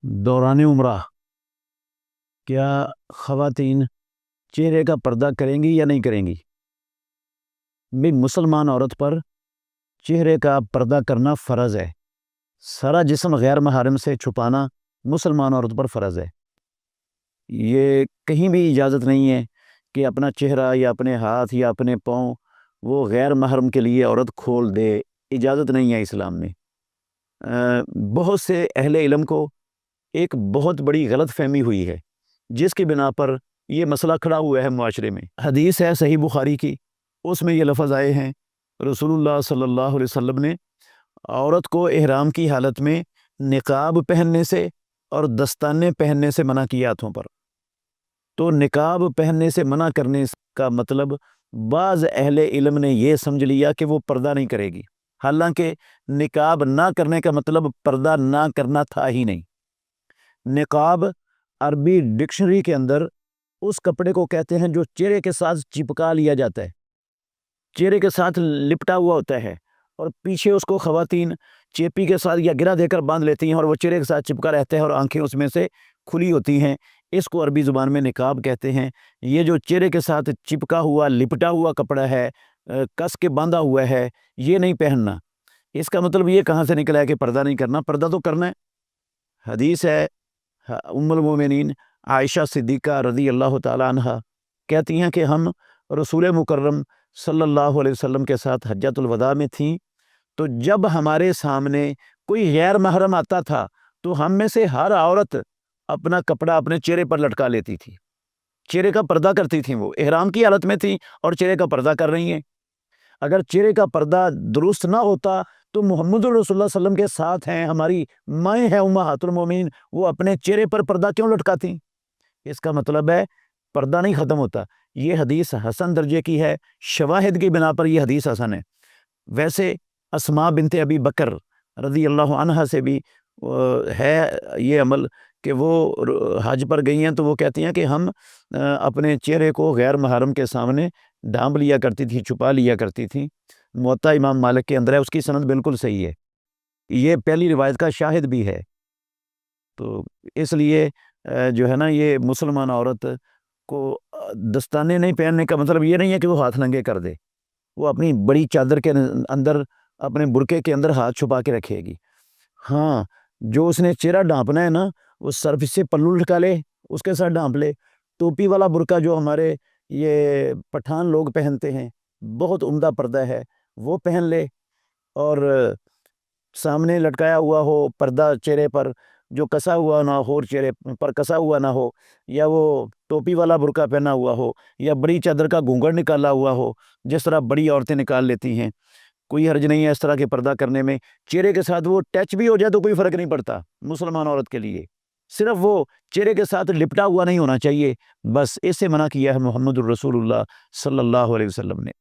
دوران عمرہ کیا خواتین چہرے کا پردہ کریں گی یا نہیں کریں گی؟ بھی مسلمان عورت پر چہرے کا پردہ کرنا فرض ہے. سارا جسم غیر محرم سے چھپانا مسلمان عورت پر فرض ہے. یہ کہیں بھی اجازت نہیں ہے کہ اپنا چہرہ یا اپنے ہاتھ یا اپنے پاؤں وہ غیر محرم کے لیے عورت کھول دے. اجازت نہیں ہے اسلام میں. بہت سے اہل علم کو ایک بہت بڑی غلط فہمی ہوئی ہے جس کی بنا پر یہ مسئلہ کھڑا ہوا ہے معاشرے میں. حدیث ہے صحیح بخاری کی، اس میں یہ لفظ آئے ہیں، رسول اللہ صلی اللہ علیہ وسلم نے عورت کو احرام کی حالت میں نقاب پہننے سے اور دستانے پہننے سے منع کیا ہاتھوں پر. تو نقاب پہننے سے منع کرنے کا مطلب بعض اہل علم نے یہ سمجھ لیا کہ وہ پردہ نہیں کرے گی، حالانکہ نقاب نہ کرنے کا مطلب پردہ نہ کرنا تھا ہی نہیں. نقاب عربی ڈکشنری کے اندر اس کپڑے کو کہتے ہیں جو چہرے کے ساتھ چپکا لیا جاتا ہے، چہرے کے ساتھ لپٹا ہوا ہوتا ہے، اور پیچھے اس کو خواتین چیپی کے ساتھ یا گرہ دے کر باندھ لیتی ہیں اور وہ چہرے کے ساتھ چپکا رہتا ہے اور آنکھیں اس میں سے کھلی ہوتی ہیں. اس کو عربی زبان میں نقاب کہتے ہیں. یہ جو چہرے کے ساتھ چپکا ہوا لپٹا ہوا کپڑا ہے، کس کے باندھا ہوا ہے، یہ نہیں پہننا. اس کا مطلب یہ کہاں سے نکلا ہے کہ پردہ نہیں کرنا؟ پردہ تو کرنا ہے. حدیث ہے، ام المومنین عائشہ صدیقہ رضی اللہ تعالی عنہ کہتی ہیں کہ ہم رسول مکرم صلی اللہ علیہ وسلم کے ساتھ حجۃ الوداع میں تھیں، تو جب ہمارے سامنے کوئی غیر محرم آتا تھا تو ہم میں سے ہر عورت اپنا کپڑا اپنے چہرے پر لٹکا لیتی تھی، چہرے کا پردہ کرتی تھیں. وہ احرام کی حالت میں تھیں اور چہرے کا پردہ کر رہی ہیں. اگر چہرے کا پردہ درست نہ ہوتا تو محمد رسول اللہ صلی اللہ علیہ وسلم کے ساتھ ہیں، ہماری مائیں ہیں امہات المومنین، وہ اپنے چہرے پر پردہ کیوں لٹکاتی؟ اس کا مطلب ہے پردہ نہیں ختم ہوتا. یہ حدیث حسن درجے کی ہے، شواہد کی بنا پر یہ حدیث حسن ہے. ویسے اسماء بنت ابی بکر رضی اللہ عنہا سے بھی ہے یہ عمل کہ وہ حج پر گئی ہیں تو وہ کہتی ہیں کہ ہم اپنے چہرے کو غیر محرم کے سامنے ڈھانپ لیا کرتی تھی، چھپا لیا کرتی تھیں. موطا امام مالک کے اندر ہے، اس کی سند بالکل صحیح ہے. یہ پہلی روایت کا شاہد بھی ہے. تو اس لیے جو ہے نا، یہ مسلمان عورت کو دستانے نہیں پہننے کا مطلب یہ نہیں ہے کہ وہ ہاتھ ننگے کر دے. وہ اپنی بڑی چادر کے اندر اپنے برقعے کے اندر ہاتھ چھپا کے رکھے گی. ہاں، جو اس نے چہرہ ڈھانپنا ہے نا، وہ سرف سے پلو لٹکا لے، اس کے ساتھ ڈھانپ لے. ٹوپی والا برقع جو ہمارے یہ پٹھان لوگ پہنتے ہیں، بہت عمدہ پردہ ہے، وہ پہن لے. اور سامنے لٹکایا ہوا ہو پردہ چہرے پر جو کسا ہوا نہ ہو، چہرے پر کسا ہوا نہ ہو، یا وہ ٹوپی والا برقع پہنا ہوا ہو، یا بڑی چادر کا گھونگھٹ نکالا ہوا ہو جس طرح بڑی عورتیں نکال لیتی ہیں. کوئی حرج نہیں ہے اس طرح کے پردہ کرنے میں. چہرے کے ساتھ وہ ٹچ بھی ہو جائے تو کوئی فرق نہیں پڑتا مسلمان عورت کے لیے. صرف وہ چہرے کے ساتھ لپٹا ہوا نہیں ہونا چاہیے، بس اس سے منع کیا ہے محمد الرسول اللہ صلی اللہ علیہ وسلم نے.